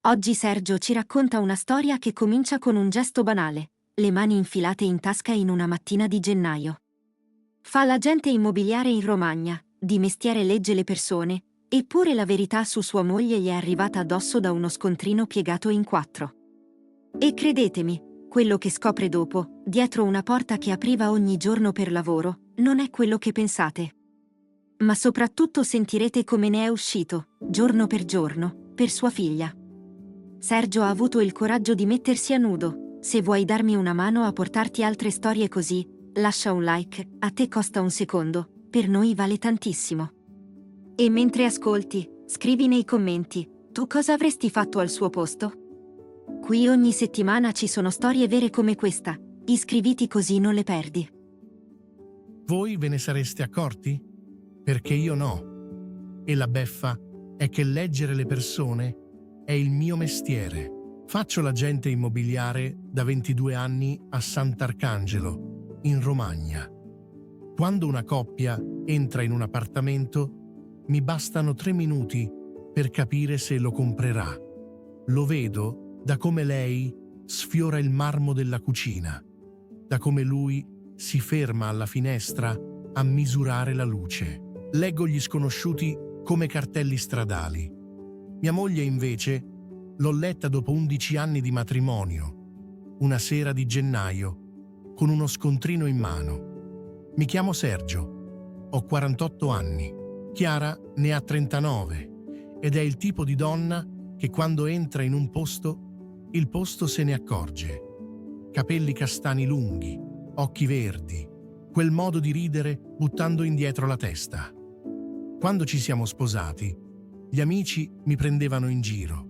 Oggi Sergio ci racconta una storia che comincia con un gesto banale, le mani infilate in tasca in una mattina di gennaio. Fa l'agente immobiliare in Romagna, di mestiere legge le persone, eppure la verità su sua moglie gli è arrivata addosso da uno scontrino piegato in quattro. E credetemi, quello che scopre dopo, dietro una porta che apriva ogni giorno per lavoro, non è quello che pensate. Ma soprattutto sentirete come ne è uscito, giorno per giorno, per sua figlia. Sergio ha avuto il coraggio di mettersi a nudo. Se vuoi darmi una mano a portarti altre storie così, lascia un like, a te costa un secondo, per noi vale tantissimo. E mentre ascolti, scrivi nei commenti, tu cosa avresti fatto al suo posto? Qui ogni settimana ci sono storie vere come questa, iscriviti così non le perdi. Voi ve ne sareste accorti? Perché io no. E la beffa è che leggere le persone è il mio mestiere. Faccio l'agente immobiliare da 22 anni a Sant'Arcangelo, in Romagna. Quando una coppia entra in un appartamento, mi bastano 3 minuti per capire se lo comprerà. Lo vedo da come lei sfiora il marmo della cucina, da come lui si ferma alla finestra a misurare la luce. Leggo gli sconosciuti come cartelli stradali. Mia moglie, invece, l'ho letta dopo 11 anni di matrimonio, una sera di gennaio, con uno scontrino in mano. Mi chiamo Sergio, ho 48 anni, Chiara ne ha 39 ed è il tipo di donna che quando entra in un posto, il posto se ne accorge. Capelli castani lunghi, occhi verdi, quel modo di ridere buttando indietro la testa. Quando ci siamo sposati, gli amici mi prendevano in giro.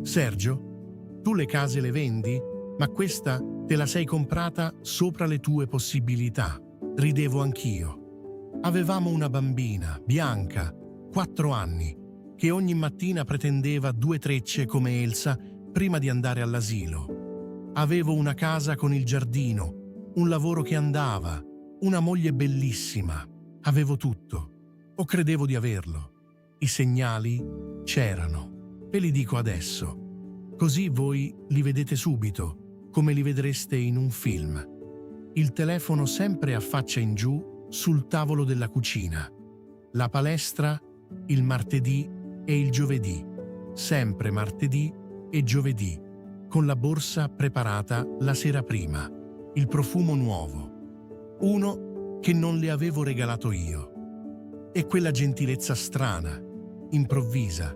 Sergio, tu le case le vendi, ma questa te la sei comprata sopra le tue possibilità. Ridevo anch'io. Avevamo una bambina, Bianca, 4 anni, che ogni mattina pretendeva 2 trecce come Elsa prima di andare all'asilo. Avevo una casa con il giardino, un lavoro che andava, una moglie bellissima. Avevo tutto, o credevo di averlo. I segnali c'erano. Ve li dico adesso, così voi li vedete subito, come li vedreste in un film. Il telefono sempre a faccia in giù sul tavolo della cucina. La palestra il martedì e il giovedì. Sempre martedì e giovedì, con la borsa preparata la sera prima. Il profumo nuovo. Uno che non le avevo regalato io. E quella gentilezza strana, improvvisa,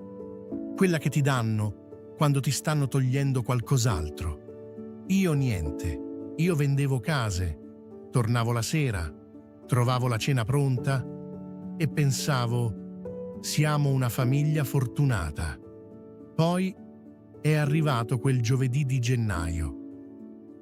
quella che ti danno quando ti stanno togliendo qualcos'altro. Io niente, io vendevo case, tornavo la sera, trovavo la cena pronta e pensavo, siamo una famiglia fortunata. Poi è arrivato quel giovedì di gennaio.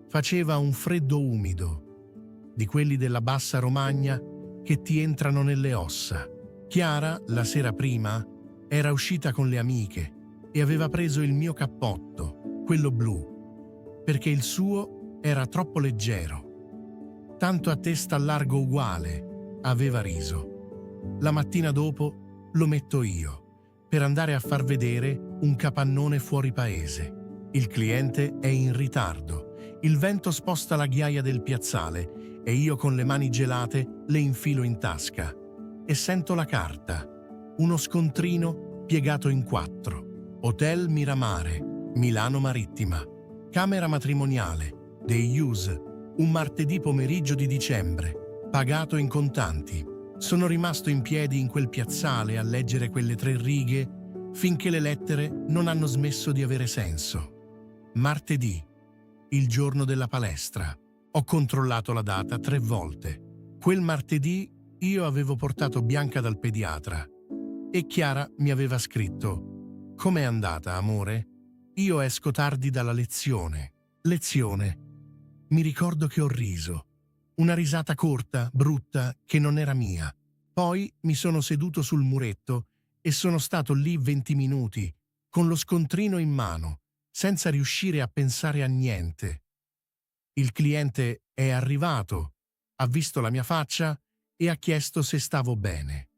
Faceva un freddo umido, di quelli della bassa Romagna che ti entrano nelle ossa. Chiara, la sera prima, era uscita con le amiche e aveva preso il mio cappotto, quello blu, perché il suo era troppo leggero. Tanto a testa largo uguale, aveva riso. La mattina dopo lo metto io, per andare a far vedere un capannone fuori paese. Il cliente è in ritardo, il vento sposta la ghiaia del piazzale e io con le mani gelate le infilo in tasca e sento la carta, uno scontrino piegato in 4. Hotel Miramare, Milano Marittima, camera matrimoniale, dei Hughes, un martedì pomeriggio di dicembre, pagato in contanti. Sono rimasto in piedi in quel piazzale a leggere quelle 3 righe finché le lettere non hanno smesso di avere senso. Martedì, il giorno della palestra. Ho controllato la data 3 volte. Quel martedì io avevo portato Bianca dal pediatra e Chiara mi aveva scritto: «Com'è andata, amore? Io esco tardi dalla lezione». Lezione. Mi ricordo che ho riso. Una risata corta, brutta, che non era mia. Poi mi sono seduto sul muretto e sono stato lì 20 minuti, con lo scontrino in mano, senza riuscire a pensare a niente. Il cliente è arrivato, ha visto la mia faccia e ha chiesto se stavo bene.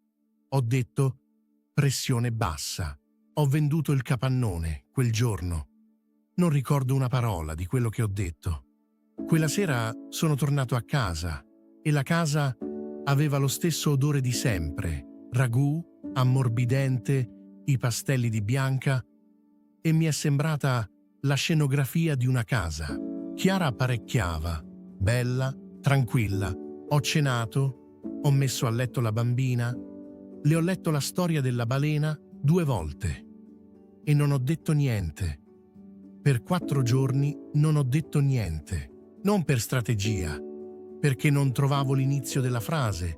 Ho detto pressione bassa. Ho venduto il capannone quel giorno. Non ricordo una parola di quello che ho detto. Quella sera sono tornato a casa e la casa aveva lo stesso odore di sempre, ragù, ammorbidente, i pastelli di Bianca, e mi è sembrata la scenografia di una casa. Chiara apparecchiava, bella, tranquilla. Ho cenato, ho messo a letto la bambina, le ho letto la storia della balena 2 volte e non ho detto niente. Per 4 giorni non ho detto niente, non per strategia, perché non trovavo l'inizio della frase.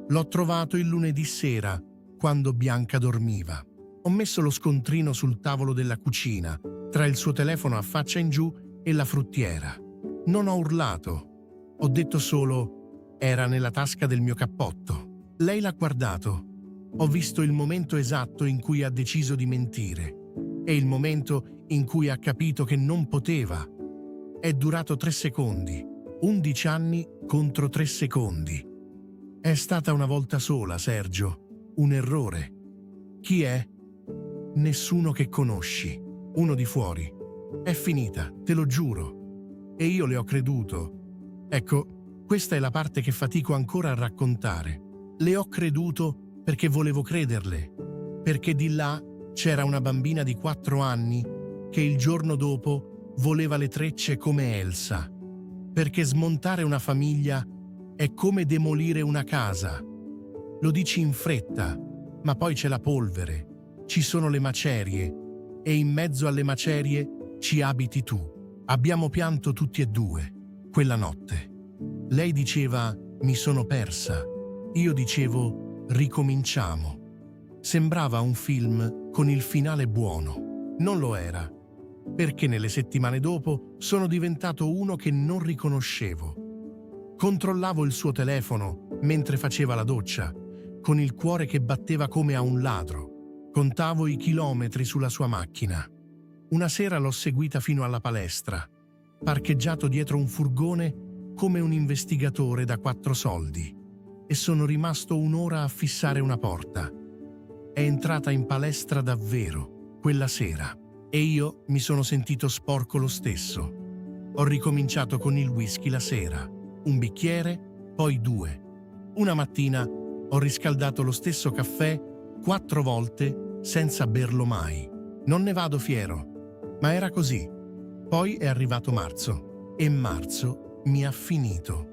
L'ho trovato il lunedì sera, quando Bianca dormiva. Ho messo lo scontrino sul tavolo della cucina, tra il suo telefono a faccia in giù e la fruttiera. Non ho urlato, ho detto solo: era nella tasca del mio cappotto. Lei l'ha guardato. Ho visto il momento esatto in cui ha deciso di mentire e il momento in cui ha capito che non poteva. È durato 3 secondi, 11 anni contro 3 secondi. È stata una volta sola, Sergio, un errore. Chi è? Nessuno che conosci, uno di fuori. È finita, te lo giuro. E io le ho creduto. Ecco, questa è la parte che fatico ancora a raccontare. Le ho creduto perché volevo crederle, perché di là c'era una bambina di 4 anni che il giorno dopo voleva le trecce come Elsa, perché smontare una famiglia è come demolire una casa. Lo dici in fretta, ma poi c'è la polvere, ci sono le macerie e in mezzo alle macerie ci abiti tu. Abbiamo pianto tutti e 2 quella notte. Lei diceva: mi sono persa. Io dicevo: ricominciamo. Sembrava un film con il finale buono. Non lo era, perché nelle settimane dopo sono diventato uno che non riconoscevo. Controllavo il suo telefono mentre faceva la doccia, con il cuore che batteva come a un ladro. Contavo i chilometri sulla sua macchina. Una sera l'ho seguita fino alla palestra, parcheggiato dietro un furgone come un investigatore da 4 soldi. E sono rimasto un'ora a fissare una porta. È entrata in palestra davvero, quella sera, e io mi sono sentito sporco lo stesso. Ho ricominciato con il whisky la sera, un bicchiere, poi 2. Una mattina ho riscaldato lo stesso caffè 4 volte senza berlo mai. Non ne vado fiero, ma era così. Poi è arrivato marzo, e marzo mi ha finito.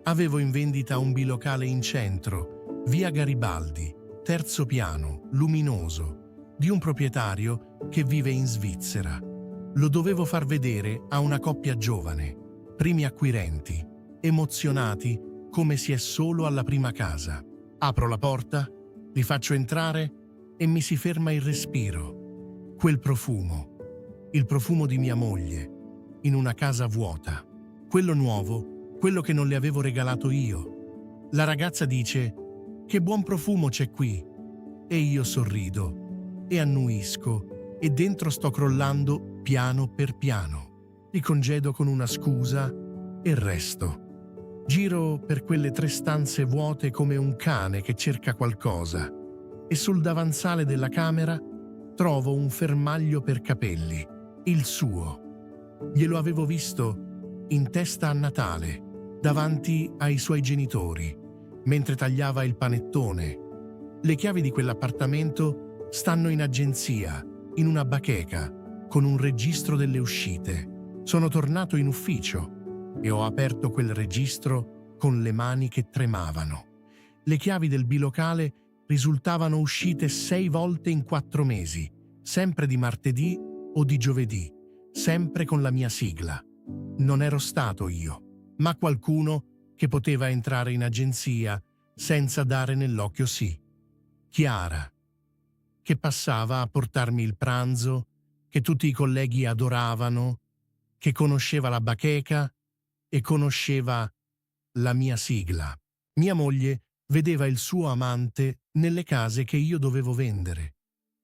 Avevo in vendita un bilocale in centro, via Garibaldi, 3° piano, luminoso, di un proprietario che vive in Svizzera. Lo dovevo far vedere a una coppia giovane, primi acquirenti, emozionati come si è solo alla prima casa. Apro la porta, li faccio entrare e mi si ferma il respiro. Quel profumo, il profumo di mia moglie, in una casa vuota. Quello nuovo, quello che non le avevo regalato io. La ragazza dice: che buon profumo c'è qui. E io sorrido e annuisco e dentro sto crollando piano per piano. Li congedo con una scusa e resto. Giro per quelle 3 stanze vuote come un cane che cerca qualcosa e sul davanzale della camera trovo un fermaglio per capelli, il suo. Glielo avevo visto in testa a Natale, davanti ai suoi genitori, mentre tagliava il panettone. Le chiavi di quell'appartamento stanno in agenzia, in una bacheca, con un registro delle uscite. Sono tornato in ufficio e ho aperto quel registro con le mani che tremavano. Le chiavi del bilocale risultavano uscite 6 volte in 4 mesi, sempre di martedì o di giovedì, sempre con la mia sigla. Non ero stato io, ma qualcuno che poteva entrare in agenzia senza dare nell'occhio sì. Chiara, che passava a portarmi il pranzo, che tutti i colleghi adoravano, che conosceva la bacheca e conosceva la mia sigla. Mia moglie vedeva il suo amante nelle case che io dovevo vendere,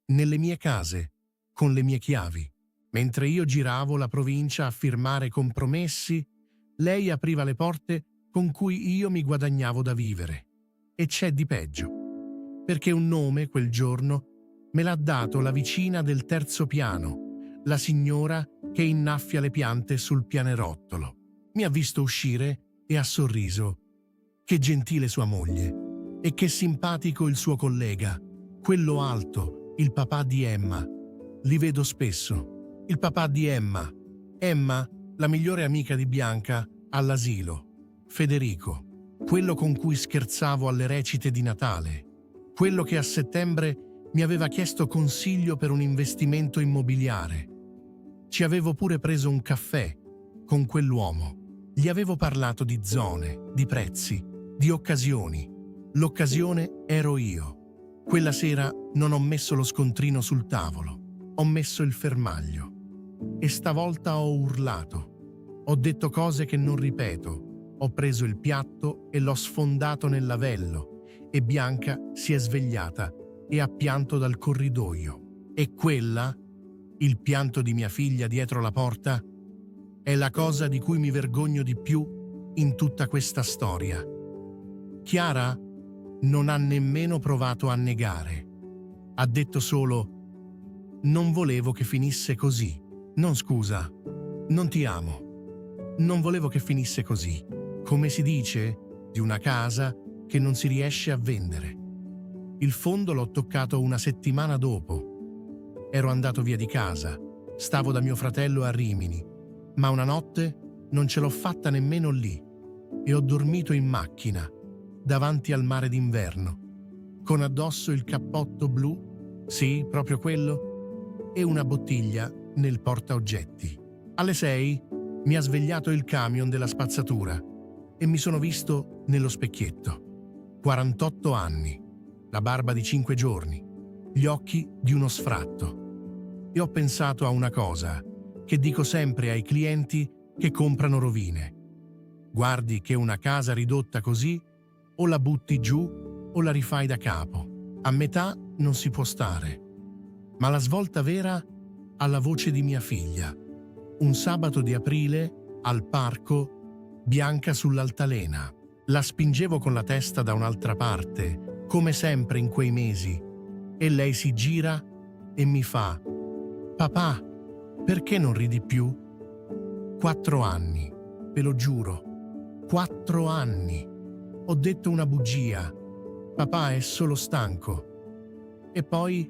nelle mie case, con le mie chiavi. Mentre io giravo la provincia a firmare compromessi, lei apriva le porte con cui io mi guadagnavo da vivere. E c'è di peggio, perché un nome quel giorno Me l'ha dato la vicina del terzo piano, la signora che innaffia le piante sul pianerottolo. Mi ha visto uscire e ha sorriso. Che gentile sua moglie. E che simpatico il suo collega, quello alto, il papà di Emma. Li vedo spesso. Il papà di Emma. Emma, la migliore amica di Bianca, all'asilo. Federico, quello con cui scherzavo alle recite di Natale. Quello che a settembre mi aveva chiesto consiglio per un investimento immobiliare. Ci avevo pure preso un caffè con quell'uomo. Gli avevo parlato di zone, di prezzi, di occasioni. L'occasione ero io. Quella sera non ho messo lo scontrino sul tavolo, ho messo il fermaglio. E stavolta ho urlato. Ho detto cose che non ripeto. Ho preso il piatto e l'ho sfondato nel lavello e Bianca si è svegliata e ha pianto dal corridoio. E quella, il pianto di mia figlia dietro la porta, è la cosa di cui mi vergogno di più in tutta questa storia. Chiara non ha nemmeno provato a negare. Ha detto solo: non volevo che finisse così. Non scusa, non ti amo. Non volevo che finisse così. Come si dice, di una casa che non si riesce a vendere. Il fondo l'ho toccato una settimana dopo. Ero andato via di casa, stavo da mio fratello a Rimini, ma una notte non ce l'ho fatta nemmeno lì e ho dormito in macchina, davanti al mare d'inverno, con addosso il cappotto blu, sì, proprio quello, e una bottiglia nel portaoggetti. Alle 6 mi ha svegliato il camion della spazzatura e mi sono visto nello specchietto. 48 anni, la barba di 5 giorni, gli occhi di uno sfratto. E ho pensato a una cosa che dico sempre ai clienti che comprano rovine. Guardi che una casa ridotta così o la butti giù o la rifai da capo. A metà non si può stare. Ma la svolta vera ha la voce di mia figlia. Un sabato di aprile, al parco, Bianca sull'altalena. La spingevo con la testa da un'altra parte, come sempre in quei mesi, e lei si gira e mi fa: «Papà, perché non ridi più?» 4 anni, ve lo giuro, 4 anni. Ho detto una bugia. Papà è solo stanco. E poi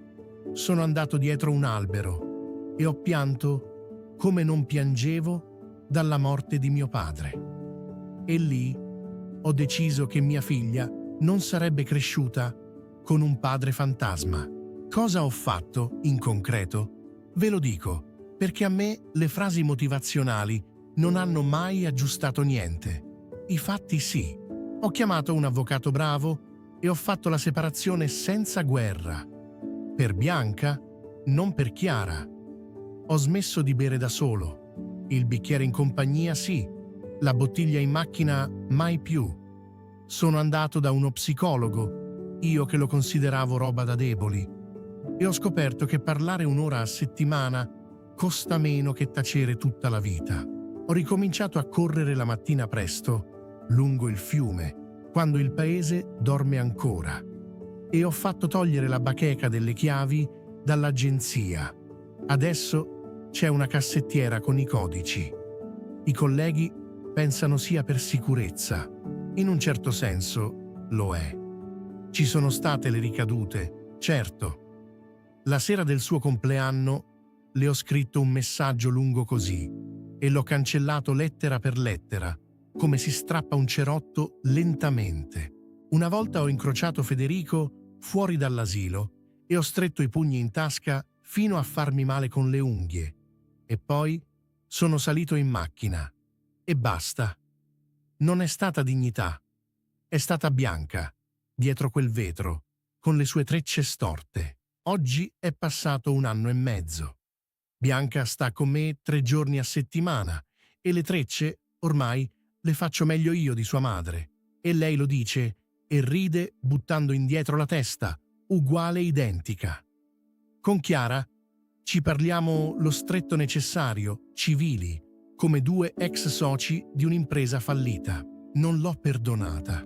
sono andato dietro un albero e ho pianto come non piangevo dalla morte di mio padre. E lì ho deciso che mia figlia non sarebbe cresciuta con un padre fantasma. Cosa ho fatto in concreto? Ve lo dico, perché a me le frasi motivazionali non hanno mai aggiustato niente. I fatti sì. Ho chiamato un avvocato bravo e ho fatto la separazione senza guerra. Per Bianca, non per Chiara. Ho smesso di bere da solo. Il bicchiere in compagnia sì, la bottiglia in macchina mai più. Sono andato da uno psicologo, io che lo consideravo roba da deboli, e ho scoperto che parlare un'ora a settimana costa meno che tacere tutta la vita. Ho ricominciato a correre la mattina presto, lungo il fiume, quando il paese dorme ancora, e ho fatto togliere la bacheca delle chiavi dall'agenzia. Adesso c'è una cassettiera con i codici. I colleghi pensano sia per sicurezza. In un certo senso lo è. Ci sono state le ricadute, certo. La sera del suo compleanno le ho scritto un messaggio lungo così e l'ho cancellato lettera per lettera, come si strappa un cerotto lentamente. Una volta ho incrociato Federico fuori dall'asilo e ho stretto i pugni in tasca fino a farmi male con le unghie. E poi sono salito in macchina. E basta. Non è stata dignità. È stata Bianca, dietro quel vetro, con le sue trecce storte. Oggi è passato 1 anno e mezzo. Bianca sta con me 3 giorni a settimana e le trecce, ormai, le faccio meglio io di sua madre. E lei lo dice e ride buttando indietro la testa, uguale identica. Con Chiara ci parliamo lo stretto necessario, civili, come 2 ex soci di un'impresa fallita. Non l'ho perdonata,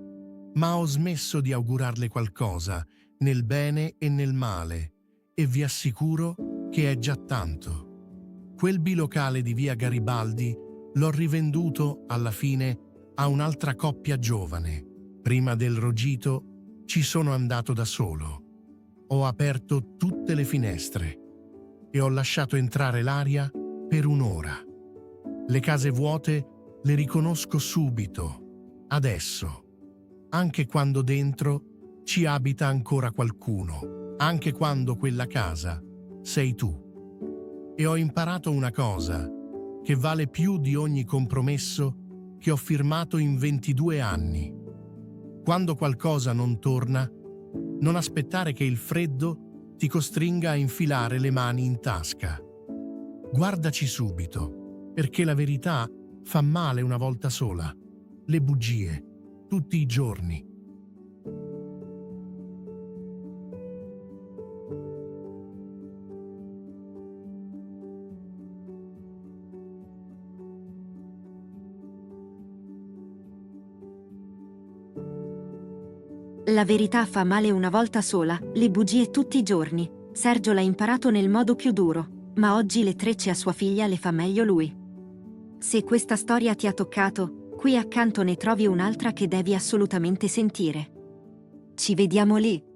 ma ho smesso di augurarle qualcosa, nel bene e nel male, e vi assicuro che è già tanto. Quel bilocale di via Garibaldi l'ho rivenduto alla fine a un'altra coppia giovane. Prima del Rogito ci sono andato da solo. Ho aperto tutte le finestre e ho lasciato entrare l'aria per un'ora. Le case vuote le riconosco subito, adesso, anche quando dentro ci abita ancora qualcuno, anche quando quella casa sei tu. E ho imparato una cosa che vale più di ogni compromesso che ho firmato in 22 anni. Quando qualcosa non torna, non aspettare che il freddo ti costringa a infilare le mani in tasca. Guardaci subito, perché la verità fa male una volta sola. Le bugie, tutti i giorni. La verità fa male una volta sola, le bugie tutti i giorni. Sergio l'ha imparato nel modo più duro, ma oggi le trecce a sua figlia le fa meglio lui. Se questa storia ti ha toccato, qui accanto ne trovi un'altra che devi assolutamente sentire. Ci vediamo lì!